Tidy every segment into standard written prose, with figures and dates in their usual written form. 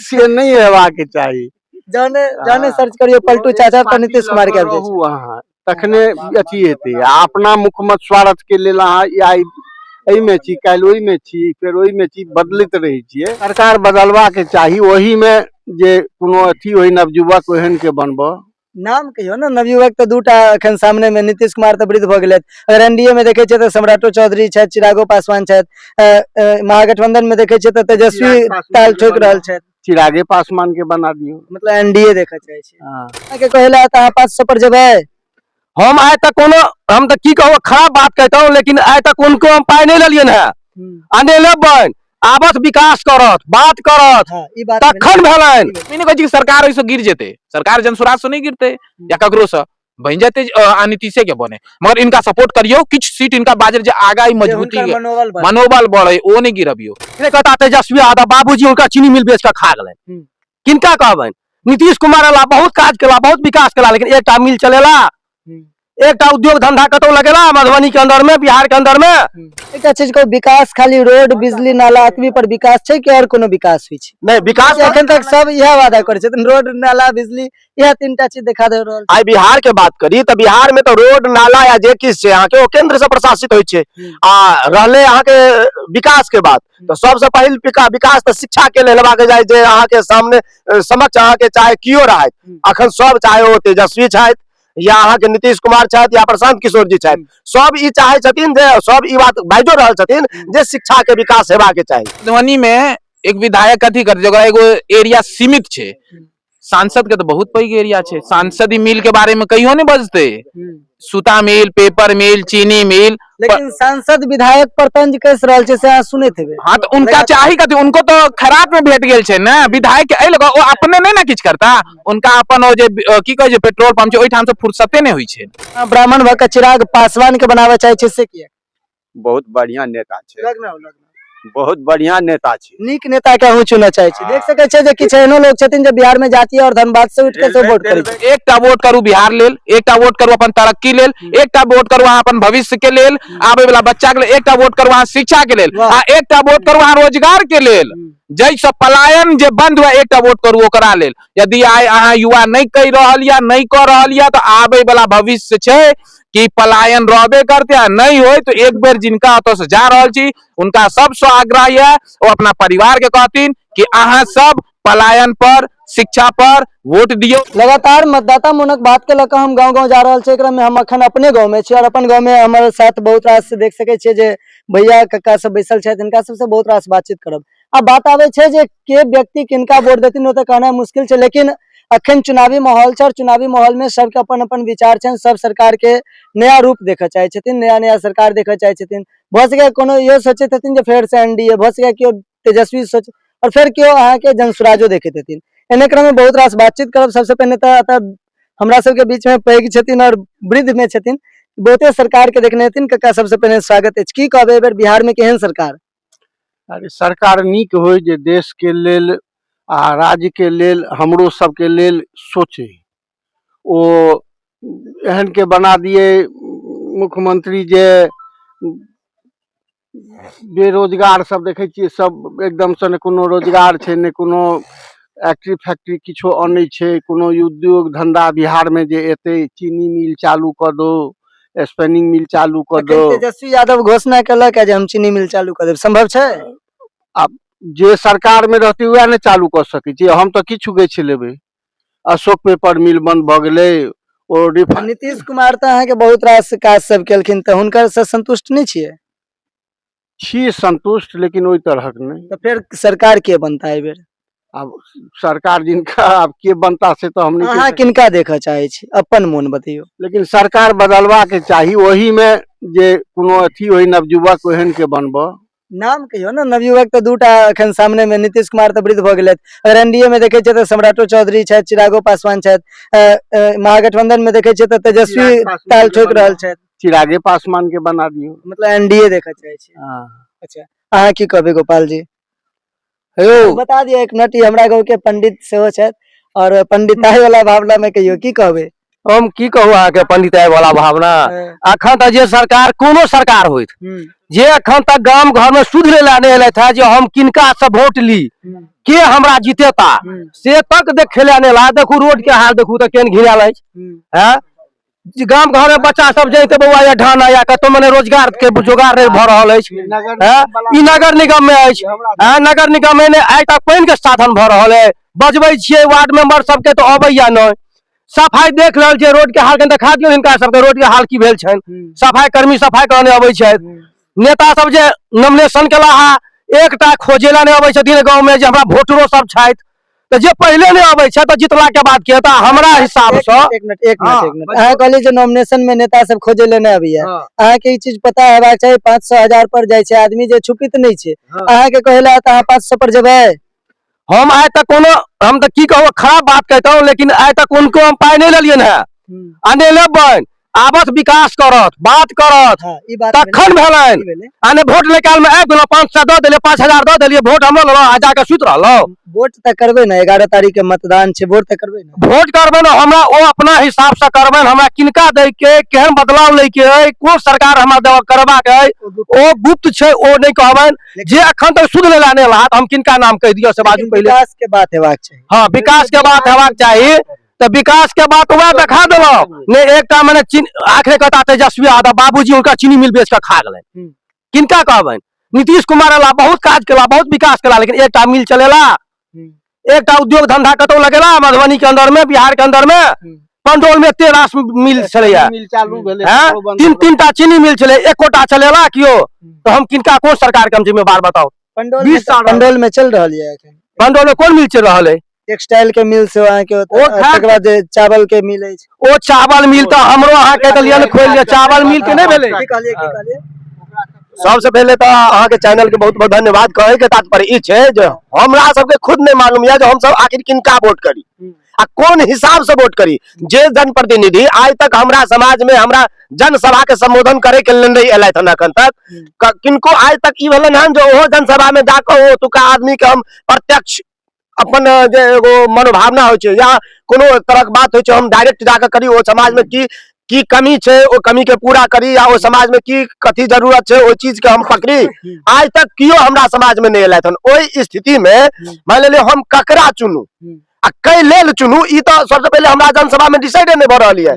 से नहीं हेबाक चाही। जाने जाने सर्च करियो पलटू चाचा तो नीतीश कुमार के आबि जाय अहाँ तखने अथी हेतै। अपना मुख्यमंत्री स्वार्थ के लेल अहाँ आइ एहिमे छी, काल्हि ओहिमे छी, फेर ओहिमे छी, बदलैत रहै छियै। सरकार बदलबाक चाही, ओही में जे कोनो अथी होय नवयुवक ओहन के बनबऽ। नाम कहियो ना नवयुवक तो दूटा अखन सामने में नीतीश कुमार तो वृद्ध भ गेलथि। अगर एनडीए में देखे तो सम्राटो चौधरी छथि, चिरागो पासवान छथि, महागठबंधन में देखे तो तेजस्वी ताल ठोक रहल छथि। चिरागे पासवान के बना दियो, मतलब एनडीए देखा चाहे छी। के कहेला त अहाँ 500 पर जेबै। हम आइ तक कोनो हम तो की कहूँ खराब बात कहता हूँ, लेकिन आइ तक उनको हम पाई नहीं लेलियन है। आने लेबन आबत विकास करत बात करत तखन भेलन। मैंने कहे सरकार ओइसे गिर जेते, सरकार जनसुराज से नहीं गिरते या ककरो से बन जाते नीतीशे के बने, मगर इनका सपोर्ट करियो, कुछ सीट इनका बाजर जे आगा मजबूती मनोबल बढ़े वो नहीं गिरबियो। कहता तेजस्वी यादव बाबूजी उनका चीनी मिल बेच कर खा गए, किनका कहबन। नीतीश कुमार अला बहुत काज केला, बहुत विकास केला, लेकिन एक मिल चलेला, एक उद्योग धंधा कतौ लगेला मधुबनी के अंदर में, बिहार के अंदर में। एक चीज को विकास खाली रोड बिजली नाला अतबी पर विकास छै कि और कोनो विकास हुई छै? नहीं विकास अखन तक सब यह वादा करे छथिन, रोड नाला बिजली यह तीनटा चीज दिखा दे रहल। आई बिहार के बात करी तो बिहार में तो रोड नाला या जे किछ छै अहाँ के केंद्र से प्रशासित होय छै। आ रहले अहाँ के विकास के बात तो सबसे पहिल विकास तो शिक्षा के लेल हेबाक जाय, जे अहाँ के सामने समक्ष अहाँ के चाहे कियो रहत अखन सब, चाहे ओ तेजस्वी छथि या अहाँ के नीतीश कुमार छथि या प्रशांत किशोर जी छथि, सब ई चाहे छथिन जे सब ई बात बाजो रहल छथिन जे शिक्षा के विकास हेबाक चाही। मधुबनी में एक विधायक कथी कर जगह एगो एरिया सीमित छे, सांसद के तो बहुत पैघ एरिया छे, सांसद मिल के बारे में कहियो नहीं बजते। सूता मिल, पेपर मिल, चीनी मिल, लेकिन सांसद विधायक पर तंज कस रहल छे से सुने थे। हाँ तो उनका चाही कथी, उनको तो खराब में भेट गेल छे ना विधायक के लगा वो अपने नहीं ना किछ करता, उनका अपन ओ जे की कहे जे पेट्रोल पंप छे ओइ ठाम से फुर्सते नहीं हुई छे। ब्राह्मण भक्त चिराग पासवान के बनावे चाहे छे से किया? बहुत बढ़िया नेता छे, बहुत बढ़िया नेता छे, नीक नेता के अहूँ चुना चाहे छी। देख सके छे जे किछ एहनो लोग छथिन जे बिहार में जातीय और धनबाद से उठ के से वोट करे छे। एकटा वोट करू बिहार लेल, एकटा वोट करू अपन तरक्की लेल, एकटा वोट करू अहाँ अपन भविष्य के लेल, आबे वाला बच्चा के लेल, एकटा वोट करू अहाँ शिक्षा के लेल, आ एकटा वोट करू अहाँ रोजगार के लेल। जैसे पलायन जे बंद हुआ एकटा वोट करू ओकरा लेल। यदि आइ अहाँ युवा नहीं कह रहल या नहीं कर रहल या तो आबे वाला भविष्य छे कि पलायन रहबे करते आ नहीं हो तो एक बेर जिनका अत से जा रहल छी उनका सबसे आग्रह है वो अपना परिवार के कहतीन कि अहाँ सब पलायन पर शिक्षा पर वोट दियो। लगातार मतदाता मूलक बात के लक हम गांव-गांव जा रहल छे। एकरा में हम अखन अपने गांव में छी और अपन गांव में हमारे साथ बहुत रास देख सके छे जे भैया कक्का सब बैसल छे, इनका सबसे बहुत रास बातचीत करब। अब बात आवे छे जे के व्यक्ति किनका वोट देथिन ओ तो कहना मुश्किल छे, लेकिन अखन चुनावी माहौल छे और चुनावी माहौल में सबके अपन-अपन विचार छे। सब सरकार के नया रूप देखे चाहे छथिन, नया-नया सरकार देखे चाहे छथिन। भ सके कोनो यो सोचे छथिन जे फेर से एनडीए, भ सके कियो तेजस्वी सोच और फिर कियो अहाँ के जनसुराजो देखे छथिन। एने क्रम में बहुत रास बातचीत करब। सबसे पहले तो हमरा सब के बीच में पैघ छथिन और वृद्ध में छथिन, बहुते सरकार के देखने हथिन। कक्का सबसे पहले स्वागत अछि। की कहबे एबर बिहार में केहन सरकार? अरे सरकार नीक होय जे देश के लेल आ राज्य के लेल हमरो सब के लेल सोचे, ओ एहन के बना दिए मुख्यमंत्री जे बेरोजगार सब देखे छिए, सब एकदम से ने कोनो रोजगार छे ने कोनो फैक्ट्री फैक्ट्री किछो आनै छे, कोनो उद्योग धंधा बिहार में जे एते चीनी मिल चालू कर दो, स्पिनिंग मिल चालू कर दो। तेजस्वी यादव घोषणा कलक जे हम चीनी मिल चालू कर देब, संभव छे? अब जे सरकार में रहती वह ने चालू कर सके छी, हम तो किछु गछ लेबे। अशोक पेपर मिल बंद भ गेले और नीतीश कुमार तो अहाँ के बहुत रास काज सब केलखिन, तो हुनकर से संतुष्ट नहीं छिए? छी संतुष्ट, लेकिन ओई तरहक नहीं। तो फिर सरकार के बनता है बेर? अब सरकार जिनका अब के बनता से तो हम नहीं अहाँ किनका देखा चाहे छी, अपन मन बतियो। लेकिन सरकार बदलवा के चाही, वही में जे कोनो अथी होई नवयुवक ओहन के बनबो। नाम कहियो ना नवयुवक तो दूटा अखन सामने में नीतीश कुमार तो वृद्ध भ गेलथि। अगर एनडीए में देखे छे तो सम्राटो चौधरी छथि, चिरागो पासवान छथि, महागठबंधन में देखे छे तो तेजस्वी ताल ठोक रहल छथि। चिरागे पासवान के बना दियो, मतलब एनडीए देखा चाहे छी। अच्छा, अहाँ की कहबे गोपाल जी? हेयो बता दिए एक मिनट, हमरा गांव के पंडित सेहो छथि और पंडिताई वाला भावना में कहियो की कहबे? हम की कहू अहाँ के पंडिताई वाला भावना अखन तक जे सरकार कोनो सरकार होइत जे अखन तक गांव घर में सुध ले लाने एले था जे हम किनका से वोट ली के हमरा जीतेता से तक देखे लाने ला। देखू रोड के हाल देखू तो केन घिनाल है गांव घर में बच्चा सब जैते बउआ या ढाना या कतो मने रोजगार के जोगार नहीं भ रहल अछि। ई नगर निगम में अछि, नगर निगम में आइ तक पानि के साधन भ रहल है। बजबै छियै वार्ड मेंबर सबके तो अबैया नहीं। सफाई देख रहल छियै, रोड के हाल के देखा दियौ हिनका सबके रोड के हाल की भेल छनि। सफाई कर्मी सफाई करने अबै छथि। नेता सब जे नॉमिनेशन केला हा एकटा खोजेला नहीं अबै छथिन गांव में जे हमरा वोटरो सब छथि। तो जे पहले नहीं अबै छै तो जितला के बाद केता हमरा हिसाब से एक मिनट अहाँ कहली जे नॉमिनेशन में नेता सब खोजे ले नहीं अबैया। अहाँ के ई चीज पता हेबाक चाहिए 500,000 पर जाय छै आदमी जे छुपित नहीं छै। अहाँ के कहेला त अहाँ 500 पर जेबै। हम आइ तक कोनो हम तो की कहूँ खराब बात कहता हूँ लेकिन आइ तक उनको हम पाई नहीं लियन है। आने लेबन आबत विकास करत बात करत तखन भेलन। आने वोट ले काल में आबि गेलो 500 दे देलिए 5000 दे देलिए वोट हम लेलो आ जाके सुत रहलो। वोट त करबे ना 11 तारीख के मतदान छै वोट त करबे ना। वोट करबे ना हमरा ओ अपना हिसाब से करबे हमरा किनका दे के केहन बदलाव ले के है कोन सरकार हमरा देवा करबा के है ओ गुप्त छै ओ नहीं कहबन। जे अखन तक सुध ले लाने लात हम किनका नाम कह दियो से बाजू पहले विकास के बात हेबाक चाहिए। हां विकास के बात हेबाक चाहिए तो विकास के बात वह देखा देलो ने एकटा माने आखिर कहता तेजस्वी यादव बाबूजी उनका चीनी मिल बेच के खा गए। किनका कहबन नीतीश कुमार अला बहुत काज केला बहुत विकास केला लेकिन एकटा मिल चलेला एकटा उद्योग धंधा कतौ लगेला मधुबनी के अंदर में बिहार के अंदर में पंडौल में 13 मिल चलेया तीन चीनी मिल चले एकोटा चलेला क्यों तो हम किनका कौन सरकार के हम जिम्मेवार बताओ। पंडौल में चल रहा है पंडौल में कौन मिल चल रहा है टेक्सटाइल के मिल से वहाँ के बाद चावल के मिल है ओ चावल मिल तो हमरो अहाँ के दलियन खोल लिया चावल मिल के नहीं भेले। सबसे पहले तो अहाँ के चैनल के बहुत बहुत धन्यवाद कहे के तात्पर्य ई छै जे हमरा सबके खुद नहीं मालूम है जो हम सब आखिर किनका वोट करी आ कौन हिसाब से वोट करी। जे जनप्रतिनिधि आज तक हमरा समाज में हमरा जनसभा के संबोधन करे के लेल नहीं एलैथ अखन तक किनको आज तक ई भेलन हन जो ओहो जनसभा में जाकर ओतुका आदमी के हम प्रत्यक्ष अपन जे एगो मनोभावना होइ छै या कोनो तरह के बात होइ छै हम डायरेक्ट जाकर करी ओ समाज में की कमी छै ओ कमी के पूरा करी या ओ समाज में की कथी जरूरत छै ओ चीज के हम पकड़ी। आज तक कियो हमरा समाज में नहीं एलैथ हन। ओई स्थिति में मान लेलिए हम ककरा चुनू आ कै लेल चुनू ई तो सबसे पहले हमरा जनसभा में डिसाइड नहीं भ रहल है।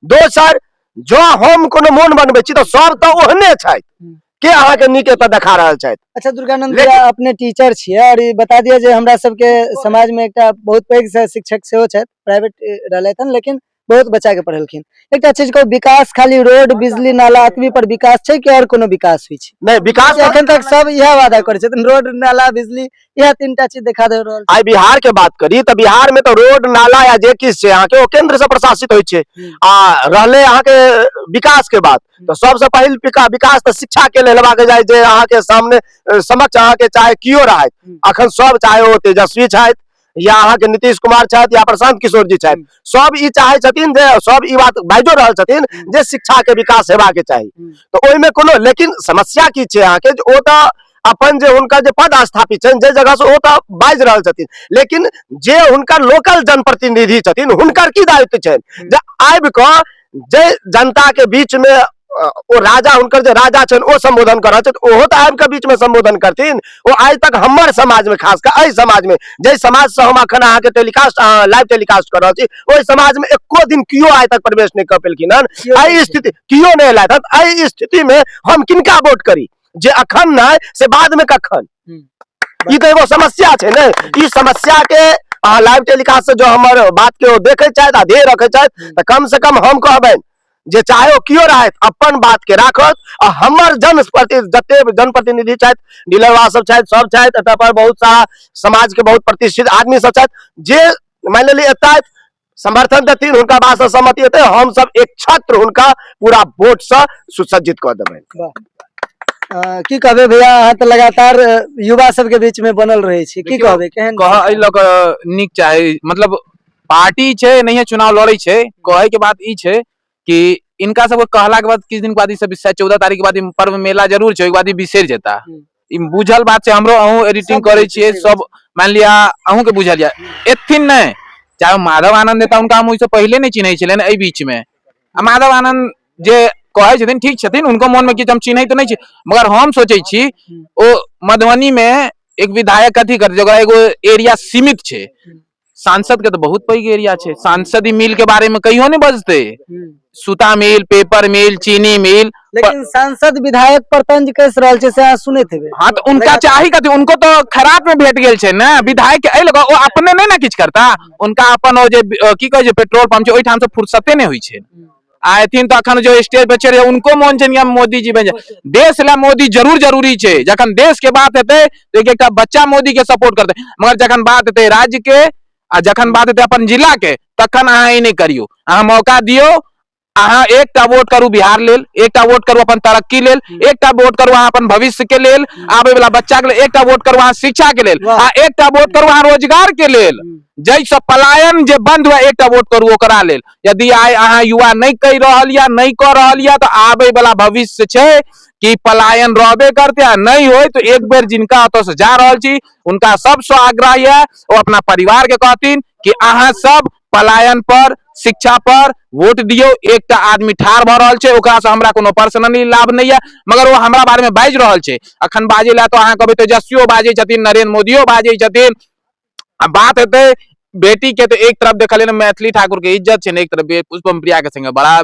दोसर जो हम कोनो मोन बनबै छी तो सब तो ओहने छै के अहाँ के नीक एतऽ देखा रहल छै। अच्छा दुर्गानंद भैया अपने टीचर छियै और ई बता दिया जे हमरा सबके समाज में एकटा बहुत पैघ शिक्षक सेहो छै प्राइवेट रहलथन लेकिन बहुत बच्चा के पढ़ेलखिन। एकटा चीज को विकास खाली रोड बिजली नाला एतबी पर विकास छै कि और कोनो विकास होइ छै नहीं विकास एखन तक सब यह वादा करे छथिन रोड नाला बिजली यह तीनटा चीज दिखा दे रहल। आई बिहार के बात करी तो बिहार में तो रोड नाला या जे किछ छै अहाँ के ओ केंद्र से प्रशासित होइ छै आ रहले अहाँ के विकास के बात तो सबसे पहिल विकास तो शिक्षा के लेल हेबाक जाय जे अहाँ के सामने समक्ष अहाँ के चाहे कियो रहत अखन सब चाहे ओ तेजस्वी छथि या अहाँ के नीतीश कुमार छथि या प्रशांत किशोर जी छथि सब ई चाहे छथिन जे सब ई बात बाजो रहल छथिन जे शिक्षा के विकास हेबाक चाही तो ओहि में कोनो लेकिन समस्या की छै अहाँ के ओ तो अपन जे हुनका जे पद स्थापित छनि जे जगह से ओ तो बाजि रहल छथिन लेकिन जे हुनकर लोकल जनप्रतिनिधि छथिन हुनकर की दायित्व छनि जे आबि कऽ जे जनता के बीच में ओ राजा हुनकर जे राजा छन ओ संबोधन कर रहल छथि ओहो तो आबि के बीच में संबोधन करथिन। ओ आज तक हमर समाज में खास कर एहि समाज में जे समाज से हम अखन अहाँ के टेलीकास्ट लाइव टेलीकास्ट कर रहल छी ओहि समाज में एको दिन कियो आज तक प्रवेश नहीं कर पेलखिन हन। एहि स्थिति कियो नहीं एलथि हन। एहि स्थिति में हम किनका वोट करी जे अखन नहीं से बाद में कखन ई तो एगो समस्या छै ने। ई समस्या के लाइव टेलीकास्ट से जो हमर बात के देखे चाहत आ दे रखे चाहत तो कम से कम हम कहबनि जे चाहे कियो रहत अपन बात के राखत आ हमर जते जनप्रतिनिधि छथि डीलरवा सब छथि एतऽ पर बहुत सारा समाज के बहुत प्रतिष्ठित आदमी सब छथि जे मान लेली एतऽ समर्थन देथिन हुनका बात से सहमति हेतै हम सब एक छत्र हुनका पूरा वोट से सुसज्जित कर देबै। की कहबे भैया अहाँ तो लगातार युवा सब के बीच में बनल रहे छी की कहबे केहन कह एहि लऽ कऽ नीक चाही मतलब पार्टी छै नहीं चुनाव लड़ै छै कहे के बात ई छै कि इनका सब कहला के बाद किछ दिन के बाद 14 तारीख के बाद पर्व मेला जरूर छै बाद बिसर जेता ई बुझल बात छै हमरो अहूँ एडिटिंग करे छियै सब मान लिया अहूँ के बुझल या एथिन नहीं चाहे माधव आनंद देता उनका हम उससे पहले नहीं चिन्ह छे एहि बीच में माधव आनंद जे कहे छथिन ठीक छथिन उनको मन में किछु हम चिन्ह तो नहीं छी मगर हम सोचे छी ओ मधुबनी में एक विधायक कथी कर जगह एगो एरिया सीमित छे सांसद के तो बहुत पैघ एरिया छे सांसदी मिल के बारे में कहियो नहीं बजते सूता मिल पेपर मिल चीनी मिल लेकिन सांसद विधायक पर तंज कस रहल छे से अहाँ सुने थे हाँ तो उनका चाही कथी उनको तो खराब में भेट गेल छे ना विधायक ए लगा ओ अपने नहीं ना किछ करता उनका अपन ओ जे की कहे छे पेट्रोल पंप छे ओइ ठाम से फुर्सते नहीं हुई छे आयथिन तो अखन जो स्टेज पे चढ़े उनको मन छे कि मोदी जी बन जाए देश ला मोदी जरूरी छे जखन देश के बात हेते तो एक बच्चा मोदी के सपोर्ट करते मगर जखन बात हेते राज्य के आ जखन बात हेते अपन जिला के तखन अहाँ ई नहीं करियो अहाँ मौका दियो अहाँ एकटा वोट करू बिहार लेल एकटा वोट करू अपन तरक्की लेल एकटा वोट करू अहाँ अपन भविष्य के लेल आबे वाला बच्चा के लेल एकटा वोट करू अहाँ शिक्षा के लेल आ एकटा वोट करू अहाँ रोजगार के लेल जैसे पलायन जे बंद हुआ एकटा वोट करू ओकरा लेल यदि आइ अहाँ युवा नहीं कह रहल या नहीं कह रहल या तो आबे वाला भविष्य छे कि पलायन रहबे करते आ नहीं होय तो एक बेर जिनका ओतऽ से जा रहल छी उनका सबसे आग्रह है वो अपना परिवार के कहथिन कि अहाँ सब पलायन पर शिक्षा पर वोट दियो एकटा आदमी ठाड़ भ रहल छे ओकरा से हमरा कोनो पर्सनली लाभ नहीं है मगर वो हमरा बारे में बाजि रहल छे अखन बाजे ला तो अहाँ कहबे तेजस्वियो बाजे छथिन नरेंद्र मोदियो बाजे छथिन आ बात हेते बेटी के तो एक तरफ देखल ना मैथिली ठाकुर के इज्जत छे ने एक तरफ पुष्पम प्रिया के संगे बड़ा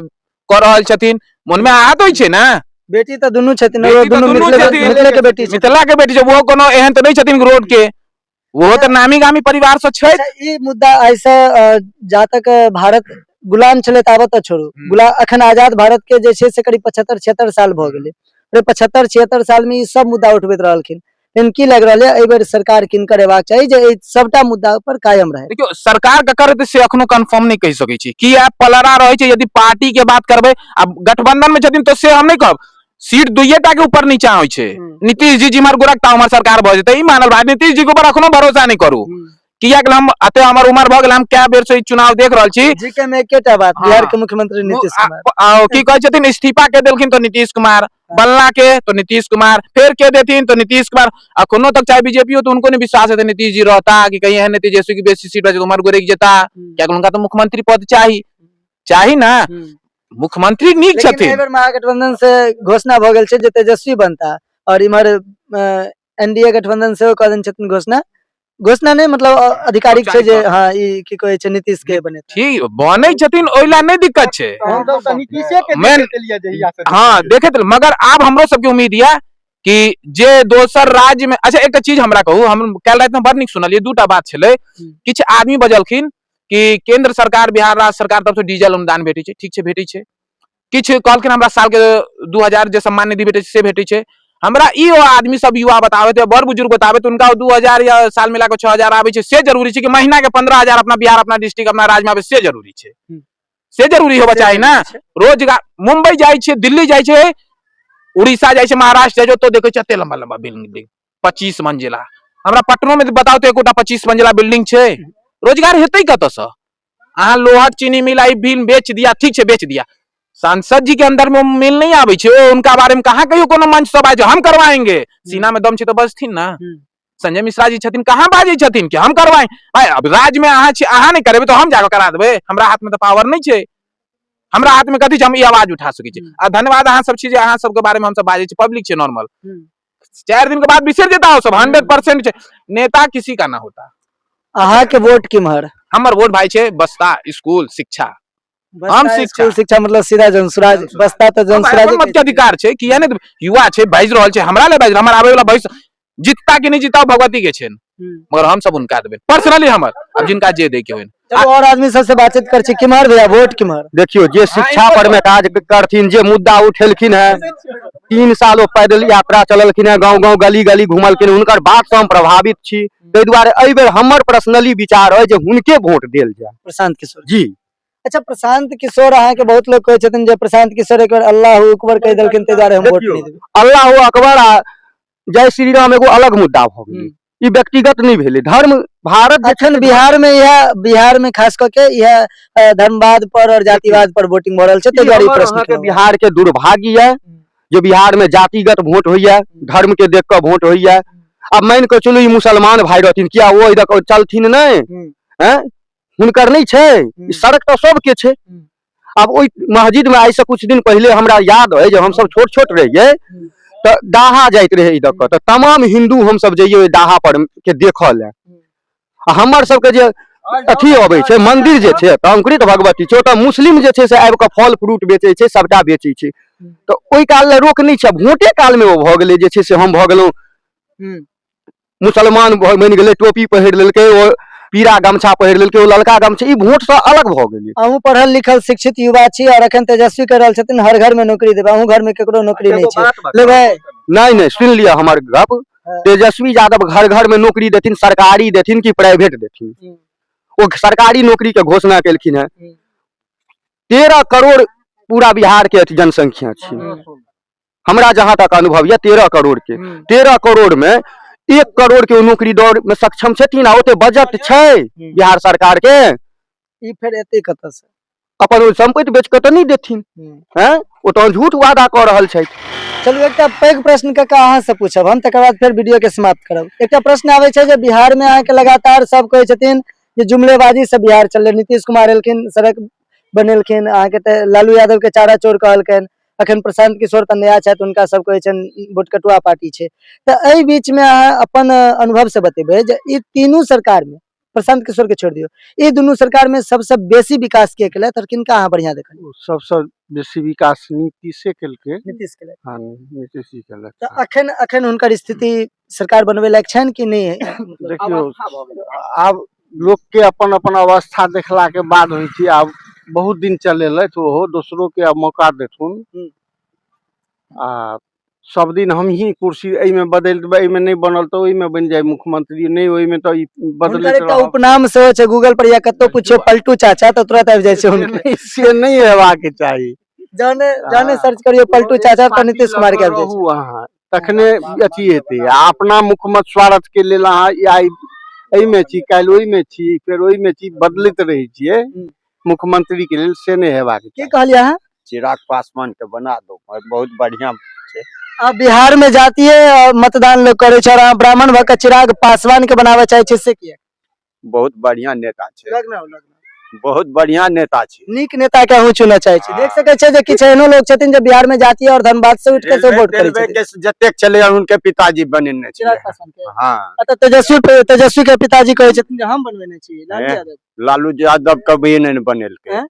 कर रहल छथिन मन में आहत होय छे ना बेटी तो दुनू छथिन मिथिला के बेटी छे वो कोनो एहन तो नहीं छथिन रोड के वो तो नामी गामी परिवार से छे ई मुद्दा ऐसा जा तक भारत गुलाम चले ताबत तो छोड़ू गुलाम अखन आजाद भारत के जे छे से करीब 75-76 साल भ गेले 75-76 साल में ई सब मुद्दा उठबैत रहलखिन लेकिन की लग रहा है एहि सरकार किनकर हेबाक चाहिए जे सबटा मुद्दा पर कायम रहे देखियो सरकार का करते से अखनो कंफर्म नहीं कह सकै छी कि आप पलरा रहे छे यदि पार्टी के बात करबे अब गठबंधन में छथिन तो से हम नहीं कहब सीट दुइटा के ऊपर नीचा होय छे नीतीश जी जिमहर गोरखता हमर सरकार भ जेते ई मानल भाई नीतीश जी के ऊपर अखनो भरोसा नहीं करू किया कि हम अते हमर उम्र भ गेल हम क्या बेर से चुनाव देख रहल छी जी के में एकेटा बात बिहार के मुख्यमंत्री नीतीश कुमार की कहै छथिन इस्तीफा के देलखिन तो नीतीश कुमार बल्ला के तो नीतीश कुमार फिर के देथिन तो नीतीश कुमार अखनो तक चाहे बीजेपी हो तो उनको नहीं विश्वास है नीतीश जी रहता कि कहीं है नीतीश जैसे की बेसी सीट रहे उमर गोरे जेता क्या उनका तो मुख्यमंत्री पद चाहिए ना मुख्यमंत्री नीक छथिन एबर महागठबंधन से घोषणा भ गेल छे जे तेजस्वी बनता और इमहर एनडीए गठबंधन से कहन छथिन घोषणा नहीं मतलब आधिकारिक छे जे हां ई की कहै छे नीतीश के बने ठीक बनै छथिन ओइला नहीं दिक्कत छे हम तो नीतीशे के देखे लिए जहिया से हां देखे त मगर आब हमरो सब के उम्मीद है कि जे दोसर राज्य में अच्छा एक चीज हमरा कहू हम कल रात में बड़ निक सुनलिए दूटा बात छले किछ आदमी बजलखिन कि केंद्र सरकार बिहार राज्य सरकार तरफ से डीजल अनुदान भेटै छे ठीक छे भेटै छे किछ कहलखिन हमरा साल के 2000 जे सम्मान निधि भेटै छे से भेटै छे हमरा ई आदमी सब युवा बतावे थे बड़ बुजुर्ग बतावे तो उनका 2000 या साल मिला के 6000 आवे छे से जरूरी छे कि महीना के 15000 अपना बिहार अपना डिस्ट्रिक्ट अपना राज्य में आवे से जरूरी छे से जरूरी होबा चाहिए ना रोजगार मुंबई जाय छे दिल्ली जाय छे उड़ीसा जाय छे महाराष्ट्र जाय तो देखै छे एते लंबा लंबा बिल्डिंग 25 मंजिला हमरा पटना में बताओ तो एकोटा 25 मंजिला बिल्डिंग छे रोजगार हेतै कत से अहाँ लोहाट चीनी मिल आई बिल बेच दिया ठीक छे बेच दिया सांसद जी के अंदर में मिल नहीं आवे छे उनका बारे में कहां कहियो कोनो मंच सब आज हम करवाएंगे सीना में दम छे तो बजथिन ना संजय मिश्रा जी छथिन कहां बाजे छथिन कि हम करवाएं भाई अब राज्य में अहाँ छे अहाँ नहीं करबे तो हम जाके करा देबे हमरा हाथ में तो पावर नहीं छे हमरा हाथ में कथि छे हम ई आवाज उठा सकै छी आ धन्यवाद अहाँ सब चीज अहाँ सब के बारे में हम सब बाजे छी पब्लिक छे नॉर्मल 4 दिन के बाद बिसर जेता हो सब 100% छे नेता किसी का ना होता अहाँ के वोट किमहर हमर वोट भाई छे बस्ता स्कूल शिक्षा हम शिक्षा मतलब सीधा जनसुराज बस्ता तो जनसुराज मत के अधिकार छे किया ने युवा छे बाज रहल छे हमरा ले बाज हमर आवे वाला भविष्य जितता कि नहीं जितता भगवती के छे मगर हम सब उनका देबे पर्सनली हमर अब जिनका जे दे के होइन जब और आदमी सबसे बातचीत कर छी किमहर भैया वोट किमहर देखियो जे शिक्षा पर में काज करथिन जे मुद्दा उठेलखिन है 3 साल पैदल यात्रा चललखिन है गांव गांव गली गली घुमलखिन उनकर बात से हम प्रभावित छी तै दुआरे एहि बेर हमर पर्सनली विचार है जे हुनके वोट देल जाय प्रशांत किशोर जी अच्छा प्रशांत किशोर अहाँ के बहुत लोग कहै छथिन जे प्रशांत किशोर एक बार अल्लाह अकबर कह देलखिन तै दुआरे हम वोट नहीं देबै अल्लाह अकबर आ जय श्री राम एगो अलग मुद्दा भ गेलै ई व्यक्तिगत नहीं भेले धर्म भारत अखन बिहार में खास करके यह धर्मवाद पर और जातिवाद पर वोटिंग हो रहल छै तै दुआरे प्रश्न बिहार के दुर्भाग्य है जे बिहार में जातिगत वोट होइया धर्म के देख के वोट होइया अब मान के चलू ई मुसलमान भाई रहथिन किया वो इधर चलथिन नहीं हैं हुनकर नहीं छै, ई सड़क तो सबके छै। अब ओइ मस्जिद में आई से कुछ दिन पहले हमरा याद है जब हम सब छोट छोट रहिए तो डाहा जाइत रहे ई दक तो तमाम हिंदू हम सब जइए ओइ डाहा पर के देखऽ ले। हमर सबके जे अथी अबै छै मंदिर जे छै तऽ अंकुरित भगवती छै, ओतऽ मुस्लिम जे छै से आबि कऽ फल फ्रूट बेचै छै, सबटा बेचै छै। तऽ ओइ काल ले रोक नहीं छै, वोटे काल में ओ भऽ गेलै जे छै से हम भऽ गेलहुँ मुसलमान बनि गेलै, टोपी पहिर लेलकै, ओ पीरा गमछा पहिर लेलकै, ओ ललका गमछा, ई वोट से अलग भऽ गेलै। अहूँ पढ़ल लिखल शिक्षित युवा छी और अखन तेजस्वी कर रहल छथिन हर घर में नौकरी देबै, अहूँ घर में केकरो नौकरी नहीं छै, लेबै? नहीं सुन लिया हमर गप, तेजस्वी यादव घर घर में नौकरी देथिन, सरकारी देथिन कि प्राइवेट देथिन, वो सरकारी नौकरी के घोषणा केलखिन है। 13 करोड़ पूरा बिहार के जनसंख्या छै, हमरा जहां तक अनुभव है 13 करोड़ के, 13 करोड़ में 1 करोड़ के नौकरी दौड़ में सक्षम छथिन। ओते बजट छै बिहार सरकार के, ई फेर एते कतऽ से अपन संपत्ति बेच के तो नहीं देथिन, हैं ओ तो झूठ वादा कऽ रहल छथि। चलू एकटा पैघ प्रश्न के अहाँ से पूछब हम, तकर बाद फेर वीडियो के समाप्त करब। एकटा प्रश्न आबै छै जे बिहार में अहाँ के लगातार सब कहै छथिन जे जुमलेबाजी से बिहार चललै, नीतीश कुमार एलखिन सड़क बनेलखिन, अहाँ के तऽ लालू यादव के चारा चोर कहलखिन, अखन प्रशांत किशोर तऽ नया छथि, हुनका सब कहै छनि वोटकटुआ पार्टी छै। तऽ एहि बीच में अहाँ अपन अनुभव से बतेबै जे ई तीनू सरकार में, प्रशांत किशोर के छोड़ दियौ, ई दुनू सरकार में सबसे बेसी विकास के केलथि और किनका अहाँ बढ़िया देखलियै? सबसे बेसी विकास नीतीशे केलकै। नीतीश केलथि। हाँ नीतीश ही केलक। तऽ अखन हुनकर स्थिति सरकार बनबै लायक छनि कि नहीं? देखियो आब लोक के अपन अपन अवस्था देखला के बाद होइ छै, आब बहुत दिन चलेलथि ओहो, दोसरो के अब मौका देथुन। आ सब दिन हम ही कुर्सी एहि में बदल देबै, एहि में नहीं बनल तो ओहि में बन जाए मुख्यमंत्री, नहीं ओहि में तो बदलैत एकटा उपनाम सेहो छै, गूगल पर या कतौ पूछियो पलटू चाचा तो तुरंत आबि जाय छै हुनके। से नहीं हेबाक चाही, जाने सर्च करियो पलटू चाचा तो नीतीश कुमार के आबि जाय छै। अहाँ तखने अथी हेतै। अपना मुख्यमंत्री स्वार्थ के लेल अहाँ एहि में छी, काल्हि ओहि में छी, फिर ओहि में छी, बदलैत रहे छियै मुख्यमंत्री के लेल, से नहीं हेबाक चाही। की कहलियै अहाँ? चिराग पासवान के बना दो, बहुत बढ़िया छै। अब बिहार में जातीय मतदान लोग करे छै और अहाँ ब्राह्मण भऽ के चिराग पासवान के बनावे चाहे छै, से किया? बहुत बढ़िया नेता छै, बहुत बढ़िया नेता छै, नीक नेता के अहूँ चुनऽ चाहे छी। देख सकै छै जे किछु एहनो लोग छथिन जे बिहार में जातीय और धनबाद से उठ के सब वोट करे छथिन। जतेक चले उनके पिताजी बनेने छै। चिराग पासवान के, हाँ तऽ तेजस्वी के पिताजी कहै छथिन जे हम बनवेने छी, लालू यादव। लालू यादव कभी नहीं बनेलकै,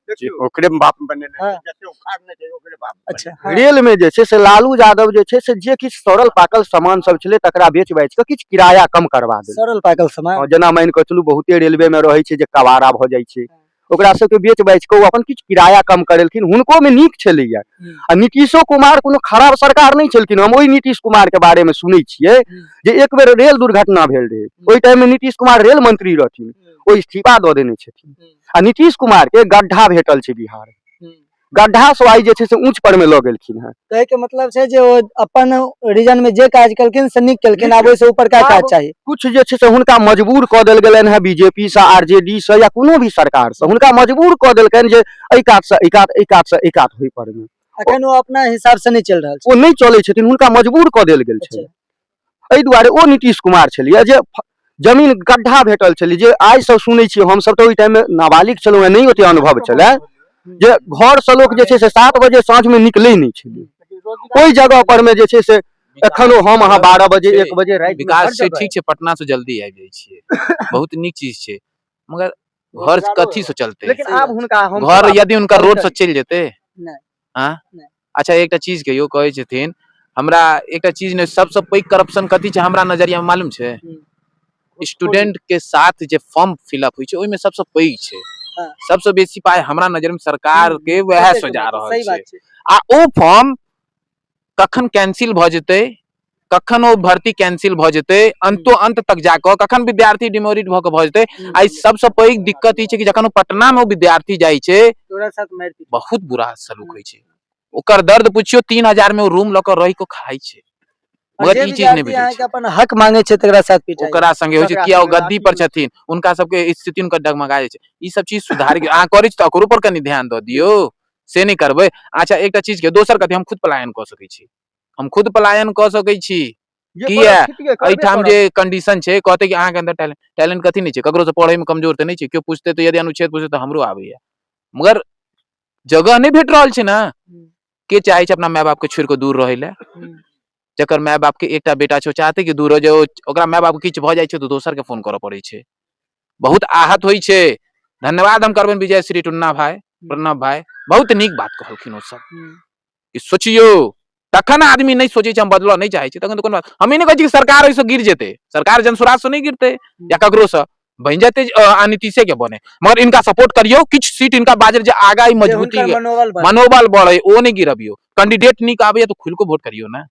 ओकरे बाप बनेने, जते उखाड़ने छै ओकरे बाप। अच्छा, रेल में जे छै से लालू यादव जे छै से जे किछु सड़ल पाकल सामान सब छलै तकरा बेच बाइच के किछु किराया कम करवा देलकै। सड़ल पाकल सामान, जेना मान कऽ चलू बहुते रेलवे में रहै छै जे कबाड़ा भऽ जाइ छै, ओकरा सबके बेच बाइच के अपन किछु किराया कम करेलखिन, हुनको में नीक छलैया। आ नीतीशो कुमार कोनो खराब सरकार नहीं छलखिन। हम ओहि नीतीश कुमार के बारे में सुनै छियै जे एक बेर रेल दुर्घटना भेल रहे, ओहि टाइम में नीतीश कुमार रेल मंत्री रहथिन, ओ इस्तीफा दऽ देने छथिन। आ नीतीश कुमार के गड्ढा भेटल छै बिहार, गड्ढा से आई जे छै से ऊंच पर में लऽ गेलखिन है। कहे के मतलब छै जे ओ अपन रीजन में जे काज केलखिन से नीक केलखिन, आब ओइ से ऊपर का काज चाहिए? कुछ जे छै से हुनका मजबूर कऽ देल गेलनि है बीजेपी से, आरजेडी से, या कोनो भी सरकार से हुनका मजबूर कऽ देलकनि जे एहि कात से एहि कात, एहि कात से एहि कात होय पर में। अखन ओ अपना हिसाब से नहीं चल रहल छै, ओ नहीं चलै छथिन, हुनका मजबूर कऽ देल गेल छै। एहि दुआरे ओ नीतीश कुमार छलियै जे जमीन गड्ढा भेटल छलै, जे आइ सब सुनै छियै, हम सब तो ओहि टाइम में नाबालिग छलहुँ हैं, नहीं ओते अनुभव छलै, जे घर से लोग जे छै से 7 बजे साँझ में निकलै नहीं छलै। ओहि जगह पर में जे छै से एखनो हम अहाँ 12 बजे 1 बजे राति विकास छै, ठीक छै, पटना से जल्दी आबि जाइ छियै, बहुत नीक चीज छै, मगर घर कथी से चलते? लेकिन आब हुनका घर यदि उनका रोड से चल जेते, नहीं। अच्छा एकटा चीज के यो कहै छथिन हमरा, एकटा चीज ने सबसे पैघ करप्शन कथी छै हमरा नजरिया में मालूम छै? स्टूडेंट के साथ जे फॉर्म फिलअप होइ छै, ओहि में सबसे पैघ छै। सबसे बेसी पाई हमरा नजर में सरकार के वएह से जा रहल छै। आ ओ फॉर्म कखन कैंसिल भ जेतै, कखन ओ भर्ती कैंसिल भ जेतै, अंतो अंत तक जाकर कखन विद्यार्थी डिमोरिट भ के भ जेतै। आई सबसे पैघ दिक्कत ई छै कि जखन ओ पटना में ओ विद्यार्थी जाइ छै, बहुत बुरा सलूक होइ छै, ओकर दर्द पूछियो। 3000 में ओ रूम ल के रह के खाई छै, मगर ई चीज नहीं बुझै छै। अपन हक मांगे छै तकरा साथ पिटाई, ओकरा संगे होइ छै, किया ओ गद्दी पर छथिन, उनका सबके स्थिति उनका डगमगा जाइ छै। ई सब चीज सुधार के अहाँ करै छी त ओकरो पर कनी ध्यान दऽ दियौ, से नहीं करबै। अच्छा एकटा चीज के दोसर कथी, हम खुद पलायन कऽ सकै छी, हम खुद पलायन कऽ सकै छी, किया एठाम जे कंडीशन छे कहते कि अहाँ के अंदर टैलेंट कथी नहीं छे, ककरो से पढ़े में कमजोर तो नहीं छे, क्यों पूछते तो यदि अनुच्छेद पूछे तो हमरो आवे है, मगर जगह नहीं भेट रहल छे ना। के चाहे छे अपना माय बाप के छोड़ के दूर रहे ले, जकर माय बाप के एकटा बेटा छे चाहते कि दूर हो जाओ, ओकरा माय बाप के किछ भ जाय छे तो दोसर के फोन करऽ पड़े छे, बहुत आहत होई छे। धन्यवाद हम करबन विजय श्री टुन्ना भाई, प्रणव भाई, बहुत नीक बात कहलखिन ओ सब कि सोचियो तखन आदमी नहीं सोचे हम बदलो नहीं चाहे तखन तो कोन बात। हम नहीं कहे सरकार ओइसे गिर जेते, सरकार जनसुराज से नहीं गिरते या ककरो से बन जाते नीतीशे के बने, मगर इनका सपोर्ट करियो, किछ सीट इनका बाजर जे आगा ही मजबूती मनोबल बढ़े ओ नहीं गिरबियो, कैंडिडेट निक आवे तो खुल को वोट करियो ना।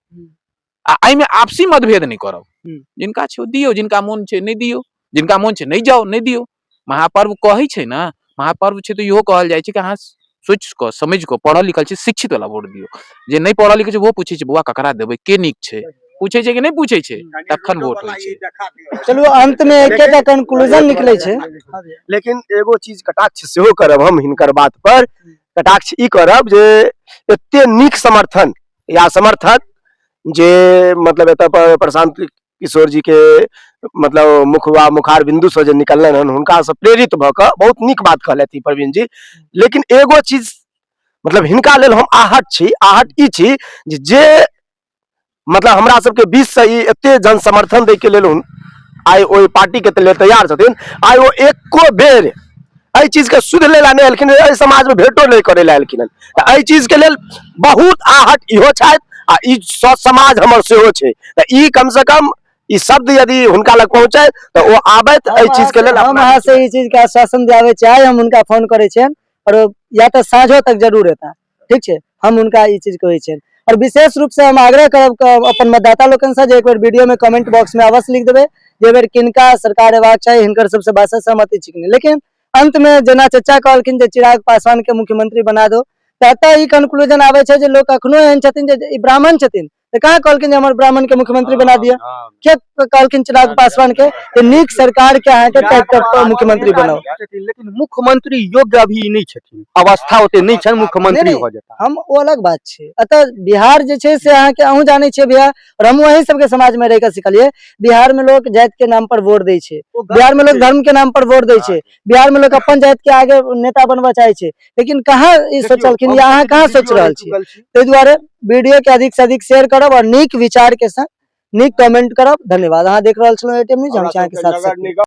आई में आपसी मतभेद नहीं करब, जिनका छे दियो, जिनका मन छे नहीं दियो, जिनका मन छे नहीं जाओ नहीं दियो। महापर्व कहै छे ना, महापर्व छे तो इहो कहल जाय छे कि अहाँ सोच को समझ को पढ़ल लिखल छे शिक्षित वाला वोट दियो, जे नहीं पढ़ल लिखल छे वो पूछे छे बुआ ककरा देबे के निक छे, पूछे छे कि नहीं पूछे छे, तखन वोट होय छे। चलो अंत में एकेटा कंक्लूजन निकले छे, लेकिन एगो चीज कटाक्ष सेहो करब हम हिनकर बात पर, कटाक्ष ई करब जे एते नीक समर्थन या समर्थक जे मतलब एत पर प्रशांत किशोर जी के मतलब मुखार बिंदु से जे निकलने हन हुनका से प्रेरित भ क बहुत नीक बात कहलथि प्रवीण जी। लेकिन एगो चीज मतलब हिनका लेल हम आहट छी, आहट ई छी जे मतलब हमरा सबके बीच से ई एते जन समर्थन दै के लेल आइ ओइ पार्टी के लेल तैयार छथिन, आइ ओ एको बेर एहि चीज के सुध लेला नहीं एलखिन, एहि समाज में भेटो नहीं करे ला एलखिन। त एहि चीज के लेल बहुत आहट इहो छथि आ ई समाज हमर सेहो छै, त ई कम से कम ई शब्द यदि हुनका लग पहुंचे तो वो आबैत एहि चीज के लेल हम अहाँ से ई चीज के आश्वासन दियावे चाहे, हम उनका फोन करे छेन और या तो साँझो तक जरूर एता, ठीक छे, हम उनका ई चीज कहै छेन। और विशेष रूप से हम आग्रह करब अपन मतदाता लोकन से जे एक बार वीडियो में कमेंट बॉक्स में अवश्य लिख देबे जे बेर किनका सरकार एबाक चाही, हिनकर सबसे भाषा सहमति छी कि नहीं। लेकिन अंत में जना चचा कहलखिन जे चिराग पासवान के मुख्यमंत्री बना दो, एतऽ ई कंक्लूजन आवे छे जे लोग अखनो एहन छथिन जे ई ब्राह्मण छथिन तो कहाँ कहलखिन हमर ब्राह्मण के मुख्यमंत्री बना दिया, के कहलखिन चिराग पासवान के नीक सरकार के अहाँ के मुख्यमंत्री बनाओ। लेकिन मुख्यमंत्री योग्य अभी नहीं छथिन, अवस्था ओते नहीं छन मुख्यमंत्री हो जेता। हम वो अलग बात छे, अतः बिहार जे छे से अहाँ के अहूँ जाने छे बिहार, और हम वही सबके समाज में रह के सिखलिए, बिहार में लोग जात के नाम पर वोट दे छे, बिहार में लोग धर्म के नाम पर वोट दे छे, बिहार में लोग अपन जात के आगे नेता बनवा चाहे छे, लेकिन कहाँ ई सोचलखिन या अहाँ कहाँ सोच रहल छी। ताहि दुआरे वीडियो के अधिक से अधिक शेयर करब और नीक विचार के संग नीक कमेंट करब। धन्यवाद। अहाँ देख रहल छलहुँ एटीएम न्यूज, हम अहाँ के साथ